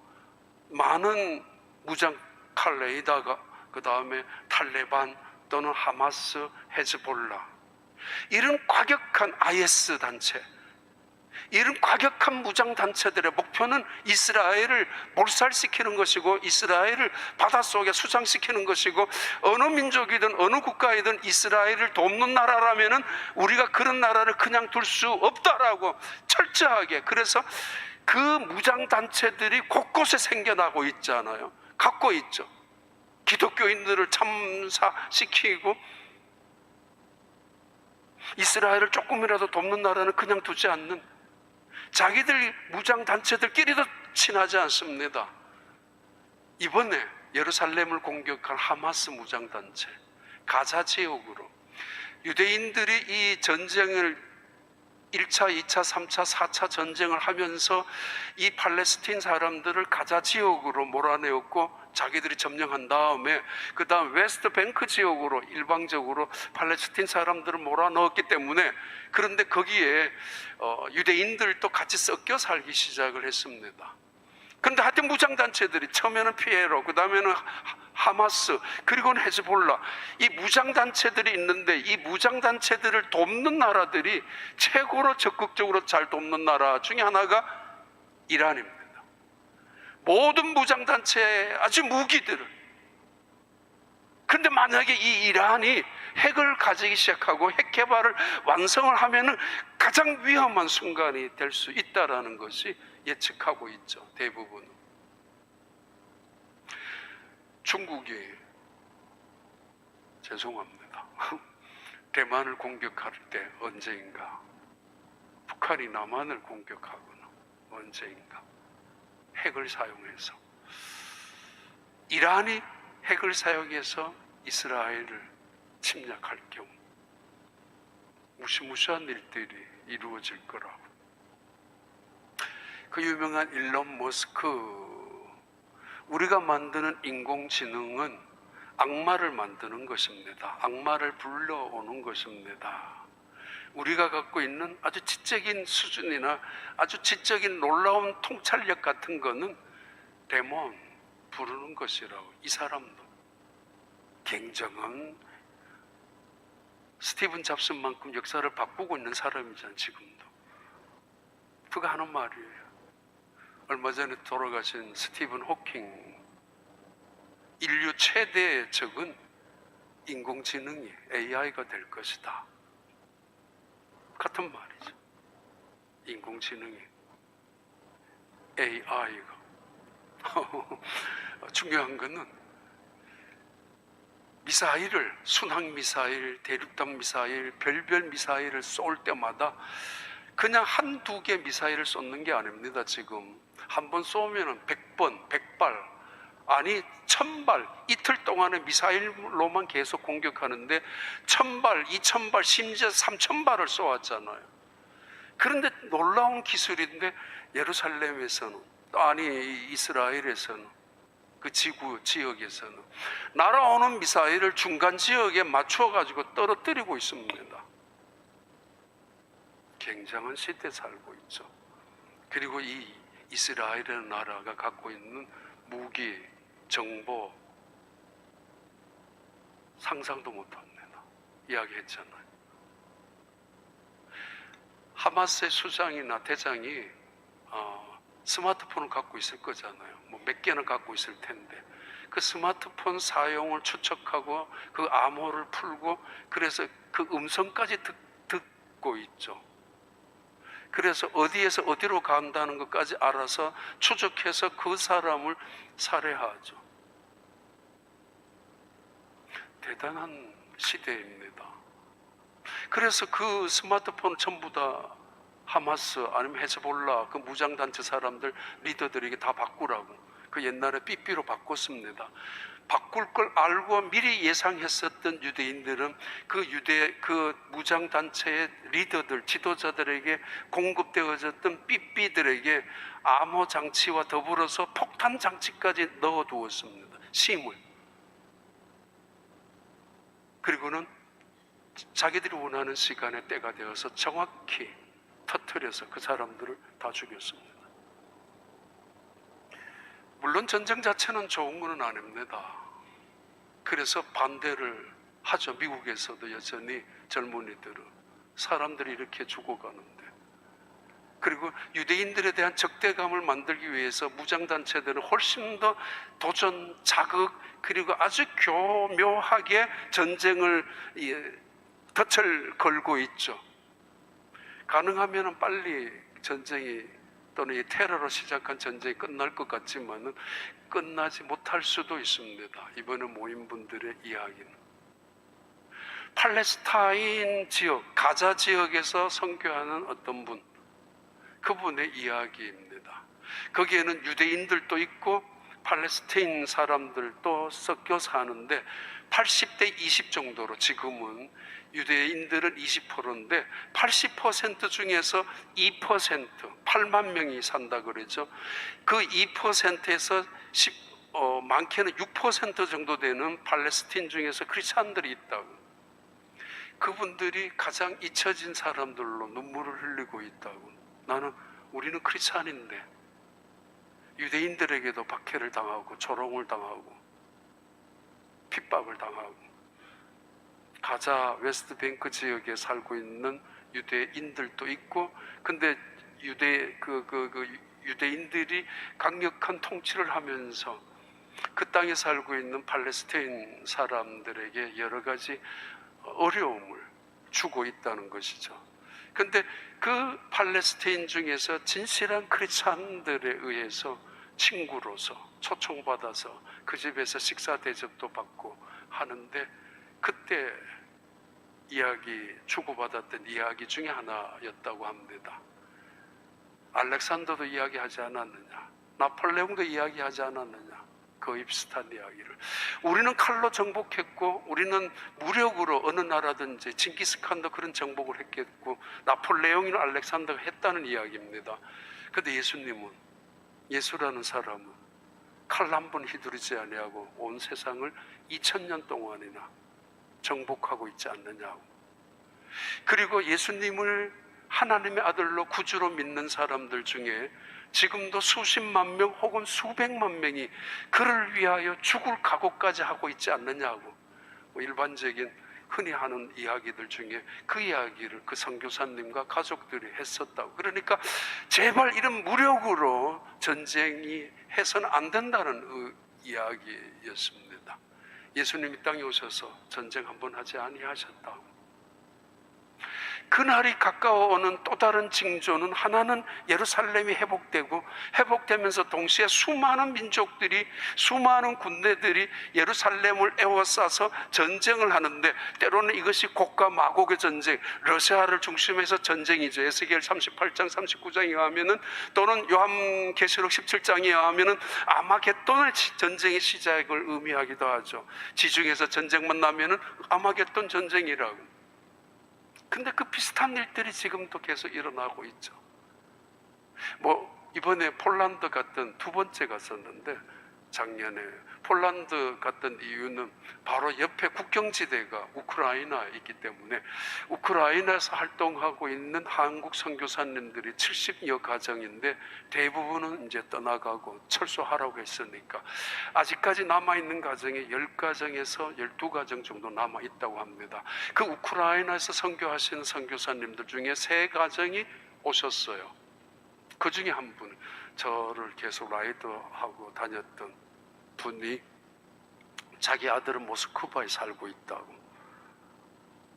많은 무장 칼레이다가, 그 다음에 탈레반 또는 하마스, 헤즈볼라, 이런 과격한 IS 단체, 이런 과격한 무장단체들의 목표는 이스라엘을 몰살시키는 것이고 이스라엘을 바닷속에 수장시키는 것이고, 어느 민족이든 어느 국가이든 이스라엘을 돕는 나라라면 우리가 그런 나라를 그냥 둘 수 없다라고 철저하게, 그래서 그 무장단체들이 곳곳에 생겨나고 있잖아요. 갖고 있죠. 기독교인들을 참사시키고 이스라엘을 조금이라도 돕는 나라는 그냥 두지 않는, 자기들 무장단체들끼리도 친하지 않습니다. 이번에 예루살렘을 공격한 하마스 무장단체, 가자 지역으로 유대인들이 이 전쟁을 1차, 2차, 3차, 4차 전쟁을 하면서 이 팔레스틴 사람들을 가자 지역으로 몰아내었고 자기들이 점령한 다음에 그 다음 웨스트 뱅크 지역으로 일방적으로 팔레스틴 사람들을 몰아넣었기 때문에, 그런데 거기에 유대인들도 같이 섞여 살기 시작을 했습니다. 그런데 하여튼 무장단체들이 처음에는 피에로, 그 다음에는 하마스, 그리고는 헤즈볼라, 이 무장단체들이 있는데 이 무장단체들을 돕는 나라들이 최고로 적극적으로 잘 돕는 나라 중에 하나가 이란입니다. 모든 무장단체의 아주 무기들을, 그런데 만약에 이 이란이 핵을 가지기 시작하고 핵 개발을 완성을 하면은 가장 위험한 순간이 될 수 있다라는 것이 예측하고 있죠. 대부분. 중국이, 죄송합니다, 대만을 공격할 때 언제인가, 북한이 남한을 공격하거나 언제인가 핵을 사용해서, 이란이 핵을 사용해서 이스라엘을 침략할 경우 무시무시한 일들이 이루어질 거라고. 그 유명한 일론 머스크, 우리가 만드는 인공지능은 악마를 만드는 것입니다. 악마를 불러오는 것입니다. 우리가 갖고 있는 아주 지적인 수준이나 아주 지적인 놀라운 통찰력 같은 거는 데몬 부르는 것이라고. 이 사람도 굉장한 스티븐 잡슨만큼 역사를 바꾸고 있는 사람이잖아요. 지금도 그가 하는 말이에요. 얼마 전에 돌아가신 스티븐 호킹, 인류 최대의 적은 인공지능이 AI가 될 것이다. 같은 말이죠. 인공지능이 AI가 중요한 것은 미사일을, 순항 미사일, 대륙간 미사일, 별별 미사일을 쏠 때마다 그냥 한두 개 미사일을 쏘는 게 아닙니다. 지금 한 번 쏘면은 100번, 100발, 아니 1000발, 이틀 동안에 미사일로만 계속 공격하는데 1000발, 2000발, 심지어 3000발을 쏘았잖아요. 그런데 놀라운 기술인데 예루살렘에서는, 아니 이스라엘에서는, 그 지역에서는 날아오는 미사일을 중간 지역에 맞춰 가지고 떨어뜨리고 있습니다. 굉장한 시대에 살고 있죠. 그리고 이 이스라엘이라는 나라가 갖고 있는 무기, 정보 상상도 못합니다. 이야기했잖아요. 하마스의 수장이나 대장이 스마트폰을 갖고 있을 거잖아요. 뭐 몇 개는 갖고 있을 텐데 그 스마트폰 사용을 추적하고 그 암호를 풀고, 그래서 그 음성까지 듣고 있죠. 그래서 어디에서 어디로 간다는 것까지 알아서 추적해서 그 사람을 살해하죠. 대단한 시대입니다. 그래서 그 스마트폰 전부 다 하마스 아니면 헤즈볼라 그 무장단체 사람들 리더들에게 다 바꾸라고. 그 옛날에 삐삐로 바꿨습니다. 바꿀 걸 알고 미리 예상했었던 유대인들은 그 무장단체의 리더들, 지도자들에게 공급되어졌던 삐삐들에게 암호 장치와 더불어서 폭탄 장치까지 넣어두었습니다. 심을. 그리고는 자기들이 원하는 시간에 때가 되어서 정확히 터뜨려서 그 사람들을 다 죽였습니다. 물론 전쟁 자체는 좋은 건 아닙니다. 그래서 반대를 하죠. 미국에서도 여전히 젊은이들은 사람들이 이렇게 죽어가는데, 그리고 유대인들에 대한 적대감을 만들기 위해서 무장단체들은 훨씬 더 도전, 자극, 그리고 아주 교묘하게 전쟁을 덫을 걸고 있죠. 가능하면 빨리 전쟁이 또는 이 테러로 시작한 전쟁이 끝날 것 같지만은 끝나지 못할 수도 있습니다. 이번에 모인 분들의 이야기는 팔레스타인 지역, 가자 지역에서 선교하는 어떤 분, 그분의 이야기입니다. 거기에는 유대인들도 있고 팔레스타인 사람들도 섞여 사는데 80대 20 정도로, 지금은 유대인들은 20%인데 80% 중에서 2%, 8만 명이 산다 그러죠. 그 2%에서 많게는 6% 정도 되는 팔레스타인 중에서 크리스찬들이 있다고. 그분들이 가장 잊혀진 사람들로 눈물을 흘리고 있다고. 우리는 크리스찬인데 유대인들에게도 박해를 당하고 조롱을 당하고 핍박을 당하고, 가자 웨스트뱅크 지역에 살고 있는 유대인들도 있고, 근데 유대인들이 강력한 통치를 하면서 그 땅에 살고 있는 팔레스타인 사람들에게 여러 가지 어려움을 주고 있다는 것이죠. 근데 그 팔레스타인 중에서 진실한 크리스찬들에 의해서 친구로서 초청받아서 그 집에서 식사 대접도 받고 하는데, 그때 주고받았던 이야기 중에 하나였다고 합니다. 알렉산더도 이야기하지 않았느냐, 나폴레옹도 이야기하지 않았느냐, 거의 비슷한 이야기를. 우리는 칼로 정복했고, 우리는 무력으로 어느 나라든지, 징기스칸도 그런 정복을 했겠고, 나폴레옹이나 알렉산더가 했다는 이야기입니다. 그런데 예수라는 사람은 칼 한 번 휘두르지 아니하고 온 세상을 2000년 동안이나 정복하고 있지 않느냐고. 그리고 예수님을 하나님의 아들로 구주로 믿는 사람들 중에 지금도 수십만 명 혹은 수백만 명이 그를 위하여 죽을 각오까지 하고 있지 않느냐고. 일반적인 흔히 하는 이야기들 중에 그 이야기를 그 선교사님과 가족들이 했었다고. 그러니까 제발 이런 무력으로 전쟁이 해서는 안 된다는 이야기였습니다. 예수님이 땅에 오셔서 전쟁 한번 하지 아니하셨다고. 그날이 가까워오는 또 다른 징조는, 하나는 예루살렘이 회복되면서 동시에 수많은 민족들이, 수많은 군대들이 예루살렘을 에워싸서 전쟁을 하는데, 때로는 이것이 곡과 마곡의 전쟁, 러시아를 중심해서 전쟁이죠. 에스겔 38장 39장에 의하면은, 또는 요한계시록 17장에 의하면은 아마겟돈의 전쟁의 시작을 의미하기도 하죠. 지중해에서 전쟁만 나면은 아마겟돈 전쟁이라고. 근데 그 비슷한 일들이 지금도 계속 일어나고 있죠. 이번에 폴란드 갔던 두 번째 갔었는데, 작년에 폴란드 갔던 이유는 바로 옆에 국경지대가 우크라이나에 있기 때문에, 우크라이나에서 활동하고 있는 한국 선교사님들이 70여 가정인데 대부분은 이제 떠나가고 철수하라고 했으니까 아직까지 남아있는 가정이 10가정에서 12가정 정도 남아있다고 합니다. 그 우크라이나에서 선교하시는 선교사님들 중에 3가정이 오셨어요. 그 중에 한 분, 저를 계속 라이드하고 다녔던 분이 자기 아들은 모스크바에 살고 있다고.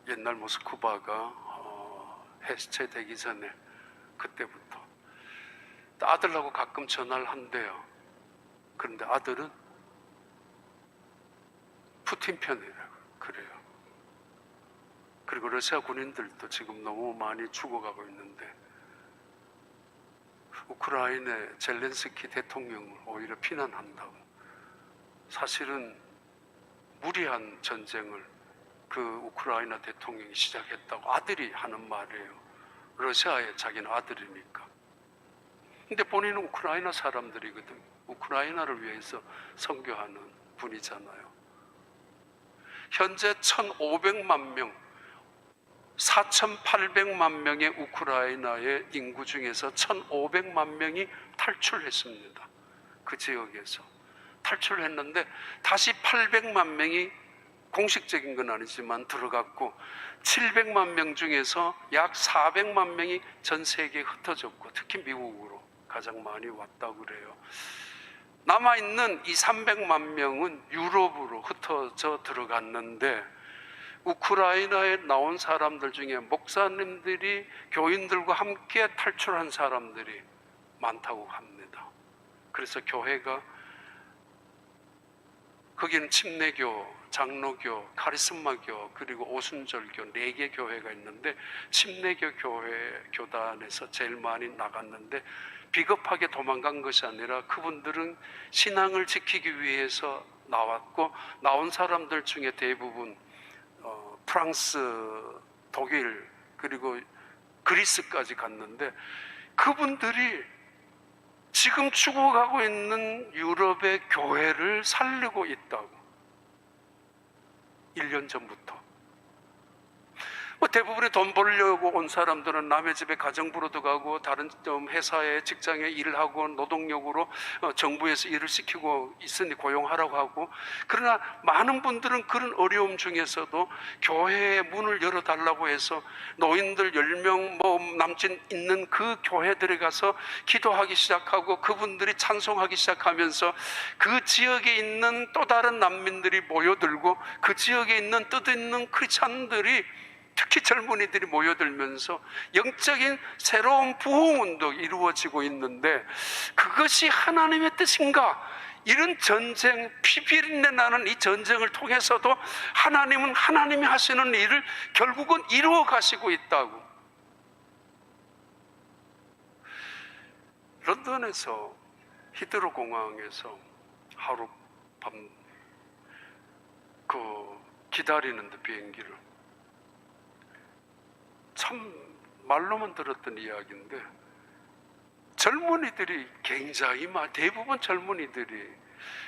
옛날 모스크바가 해체되기 전에, 그때부터 아들하고 가끔 전화를 한대요. 그런데 아들은 푸틴 편이라고 그래요. 그리고 러시아 군인들도 지금 너무 많이 죽어가고 있는데 우크라이나의 젤렌스키 대통령을 오히려 비난한다고. 사실은 무리한 전쟁을 그 우크라이나 대통령이 시작했다고 아들이 하는 말이에요. 러시아의 자기는 아들이니까. 근데 본인은 우크라이나 사람들이거든. 우크라이나를 위해서 선교하는 분이잖아요. 현재 1,500만 명, 4,800만 명의 우크라이나의 인구 중에서 1,500만 명이 탈출했습니다. 그 지역에서 탈출했는데 다시 800만 명이 공식적인 건 아니지만 들어갔고, 700만 명 중에서 약 400만 명이 전 세계에 흩어졌고, 특히 미국으로 가장 많이 왔다고 그래요. 남아있는 이 300만 명은 유럽으로 흩어져 들어갔는데, 우크라이나에 나온 사람들 중에 목사님들이 교인들과 함께 탈출한 사람들이 많다고 합니다. 그래서 교회가, 거기는 침례교, 장로교, 카리스마교, 그리고 오순절교 4개 교회가 있는데, 침례교 교단에서 제일 많이 나갔는데, 비겁하게 도망간 것이 아니라 그분들은 신앙을 지키기 위해서 나왔고, 나온 사람들 중에 대부분 프랑스, 독일, 그리고 그리스까지 갔는데, 그분들이 지금 죽어가고 있는 유럽의 교회를 살리고 있다고. 1년 전부터. 대부분의 돈 벌려고 온 사람들은 남의 집에 가정부로 들어가고, 다른 회사에 직장에 일을 하고, 노동력으로 정부에서 일을 시키고 있으니 고용하라고 하고, 그러나 많은 분들은 그런 어려움 중에서도 교회의 문을 열어달라고 해서 노인들 10명 뭐 남짓 있는 그 교회들에 가서 기도하기 시작하고, 그분들이 찬송하기 시작하면서 그 지역에 있는 또 다른 난민들이 모여들고, 그 지역에 있는 뜻있는 크리스찬들이, 특히 젊은이들이 모여들면서 영적인 새로운 부흥운동이 이루어지고 있는데, 그것이 하나님의 뜻인가? 이런 전쟁, 피비린내 나는 이 전쟁을 통해서도 하나님은 하나님이 하시는 일을 결국은 이루어 가시고 있다고. 런던에서 히드로 공항에서 하룻밤 기다리는데, 비행기를, 참 말로만 들었던 이야기인데, 젊은이들이 굉장히 대부분 젊은이들이,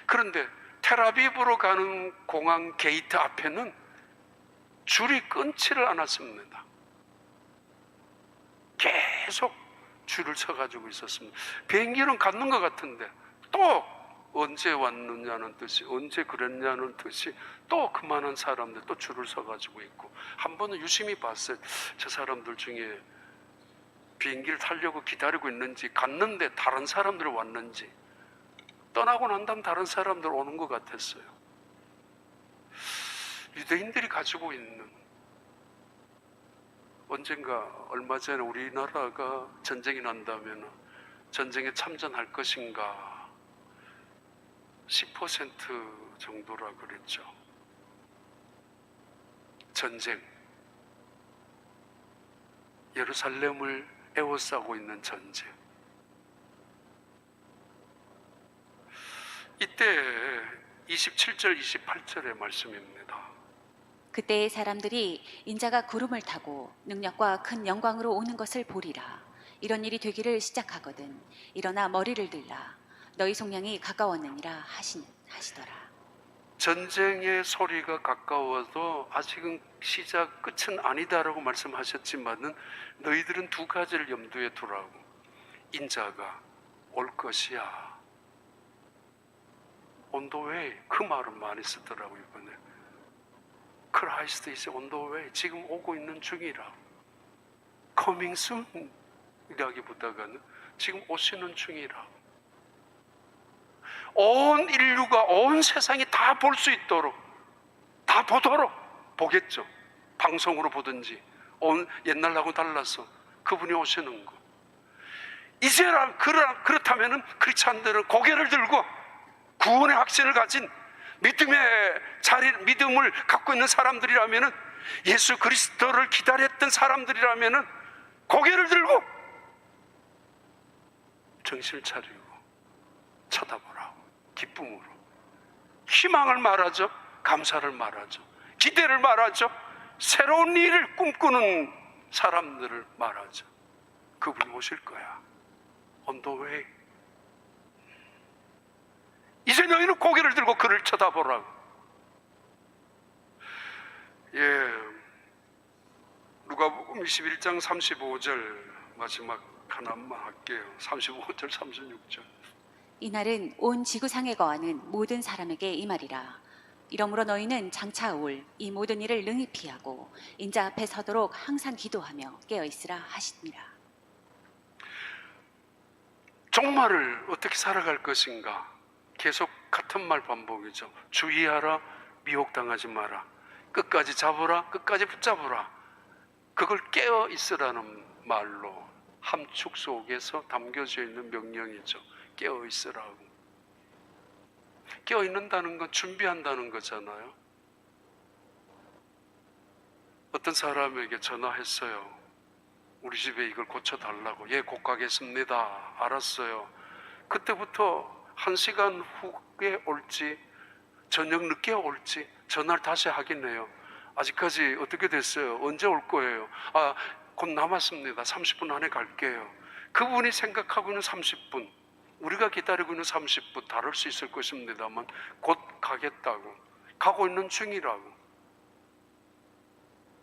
그런데 텔아비브로 가는 공항 게이트 앞에는 줄이 끊지를 않았습니다. 계속 줄을 서가지고 있었습니다. 비행기는 갔는 것 같은데 또 언제 왔느냐는 듯이, 언제 그랬냐는 듯이 또 그만한 사람들 또 줄을 서가지고 있고, 한 번은 유심히 봤어요. 저 사람들 중에 비행기를 타려고 기다리고 있는지, 갔는데 다른 사람들 왔는지, 떠나고 난 다음 다른 사람들 오는 것 같았어요. 유대인들이 가지고 있는, 언젠가 얼마 전에 우리나라가 전쟁이 난다면 전쟁에 참전할 것인가, 10% 정도라 그랬죠. 전쟁, 예루살렘을 에워싸고 있는 전쟁. 이때 27절 28절의 말씀입니다. 그때의 사람들이 인자가 구름을 타고 능력과 큰 영광으로 오는 것을 보리라. 이런 일이 되기를 시작하거든 일어나 머리를 들라. 너희 속량이 가까웠느니라 하시더라. 전쟁의 소리가 가까워도 아직은 시작 끝은 아니다라고 말씀하셨지만은, 너희들은 두 가지를 염두에 두라고. 인자가 올 것이야. On the way, 그 말은 많이 쓰더라고요 이번에. Christ is on the way, 지금 오고 있는 중이라. Coming soon 이라기보다는 지금 오시는 중이라. 온 인류가, 온 세상이 다 볼 수 있도록, 다 보도록 보겠죠. 방송으로 보든지, 옛날하고 달라서 그분이 오시는 거. 이제라 그렇다면은 크리스찬들은 고개를 들고 구원의 확신을 가진 믿음을 갖고 있는 사람들이라면은, 예수 그리스도를 기다렸던 사람들이라면은 고개를 들고 정신을 차리고 쳐다보라고. 기쁨으로 희망을 말하죠. 감사를 말하죠. 기대를 말하죠. 새로운 일을 꿈꾸는 사람들을 말하죠. 그분이 오실 거야. On the way. 이제 너희는 고개를 들고 그를 쳐다보라고. 누가복음 21장 35절 마지막 하나만 할게요. 35절 36절. 이날은 온 지구상에 거하는 모든 사람에게 임하리라. 이러므로 너희는 장차 올 이 모든 일을 능히 피하고 인자 앞에 서도록 항상 기도하며 깨어 있으라 하시니라. 종말을 어떻게 살아갈 것인가? 계속 같은 말 반복이죠. 주의하라, 미혹당하지 마라. 끝까지 잡으라, 끝까지 붙잡으라. 그걸 깨어 있으라는 말로 함축 속에서 담겨져 있는 명령이죠. 깨어 있으라고. 깨어 있는다는 건 준비한다는 거잖아요. 어떤 사람에게 전화했어요. 우리 집에 이걸 고쳐달라고. 예, 곧 가겠습니다. 알았어요. 그때부터 1시간 후에 올지 저녁 늦게 올지 전화를 다시 하긴 해요. 아직까지 어떻게 됐어요? 언제 올 거예요? 곧 남았습니다. 30분 안에 갈게요. 그분이 생각하고 있는 30분, 우리가 기다리고 있는 30분 다를 수 있을 것입니다만 곧 가겠다고, 가고 있는 중이라고.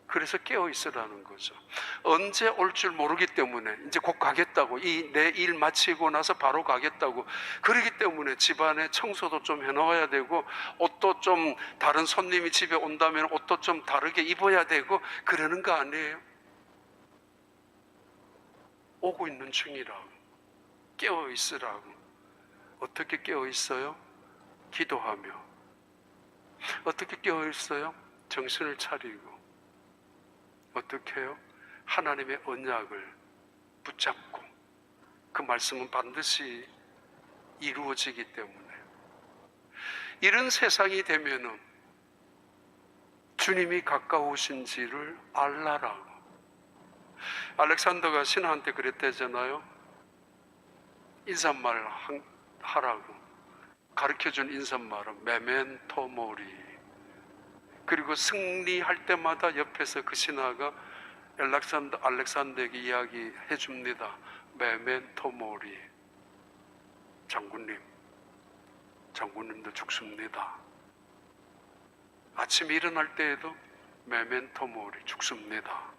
그래서 깨어 있으라는 거죠. 언제 올 줄 모르기 때문에 이제 곧 가겠다고, 이 내 일 마치고 나서 바로 가겠다고. 그러기 때문에 집안에 청소도 좀 해놓아야 되고, 옷도 좀 다른 손님이 집에 온다면 옷도 좀 다르게 입어야 되고 그러는 거 아니에요? 오고 있는 중이라고. 깨어 있으라고. 어떻게 깨어 있어요? 기도하며. 어떻게 깨어 있어요? 정신을 차리고. 어떻게 해요? 하나님의 언약을 붙잡고. 그 말씀은 반드시 이루어지기 때문에. 이런 세상이 되면은 주님이 가까우신지를 알라라고. 알렉산더가 신하한테 그랬대잖아요. 인사말 하라고 가르쳐준 인사말은 메멘토 모리. 그리고 승리할 때마다 옆에서 그 신하가 알렉산더에게 이야기해 줍니다. 메멘토 모리. 장군님도 죽습니다. 아침에 일어날 때에도 메멘토 모리, 죽습니다.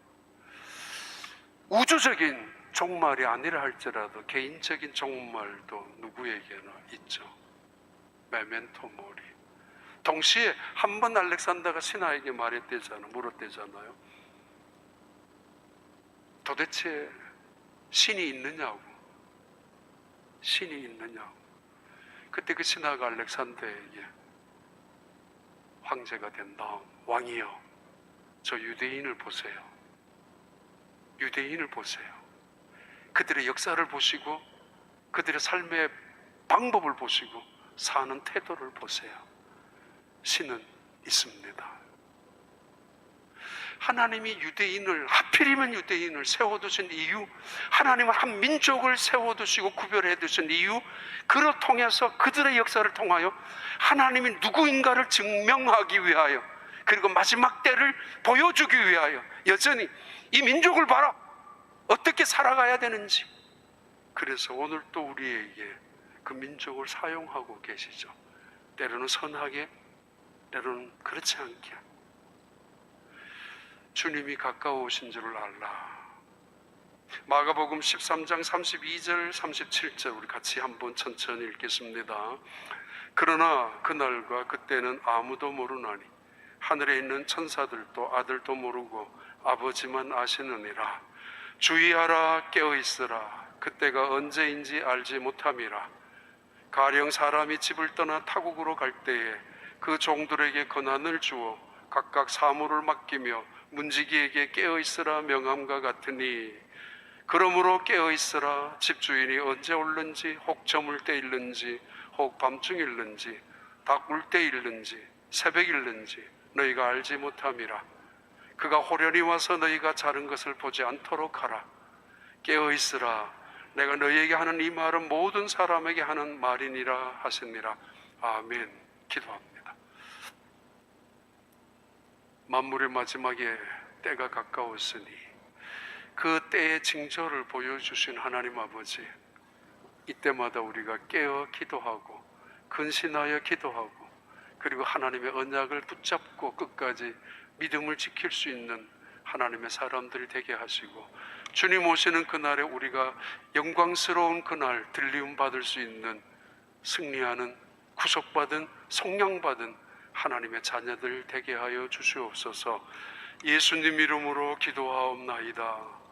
우주적인 종말이 아니라 할지라도 개인적인 종말도 누구에게나 있죠. 메멘토 모리. 동시에 한 번 알렉산더가 신하에게 물었대잖아요. 도대체 신이 있느냐고. 신이 있느냐고. 그때 그 신하가 알렉산더에게 황제가 된 다음, 왕이여, 저 유대인을 보세요. 유대인을 보세요. 그들의 역사를 보시고 그들의 삶의 방법을 보시고 사는 태도를 보세요. 신은 있습니다. 하나님이 하필이면 유대인을 세워두신 이유, 하나님은 한 민족을 세워두시고 구별해 두신 이유, 그를 통해서 그들의 역사를 통하여 하나님이 누구인가를 증명하기 위하여, 그리고 마지막 때를 보여주기 위하여 여전히 이 민족을 봐라, 어떻게 살아가야 되는지. 그래서 오늘 또 우리에게 그 민족을 사용하고 계시죠. 때로는 선하게, 때로는 그렇지 않게. 주님이 가까우신 줄을 알라. 마가복음 13장 32절 37절 우리 같이 한번 천천히 읽겠습니다. 그러나 그날과 그때는 아무도 모르나니 하늘에 있는 천사들도 아들도 모르고 아버지만 아시느니라. 주의하라, 깨어있으라. 그때가 언제인지 알지 못함이라. 가령 사람이 집을 떠나 타국으로 갈 때에 그 종들에게 권한을 주어 각각 사물을 맡기며 문지기에게 깨어있으라 명함과 같으니, 그러므로 깨어있으라. 집주인이 언제 올는지, 혹 저물 때일는지, 혹 밤중일는지, 닭 울 때일는지, 새벽일는지 너희가 알지 못함이라. 그가 호련히 와서 너희가 자른 것을 보지 않도록 하라. 깨어있으라. 내가 너희에게 하는 이 말은 모든 사람에게 하는 말이니라 하시니라. 아멘. 기도합니다. 만물의 마지막에 때가 가까웠으니 그 때의 징조를 보여주신 하나님 아버지, 이때마다 우리가 깨어 기도하고 근신하여 기도하고 그리고 하나님의 언약을 붙잡고 끝까지 믿음을 지킬 수 있는 하나님의 사람들이 되게 하시고, 주님 오시는 그날에 우리가 영광스러운 그날 들리움 받을 수 있는 승리하는 구속받은 속량받은 하나님의 자녀들 되게 하여 주시옵소서. 예수님 이름으로 기도하옵나이다.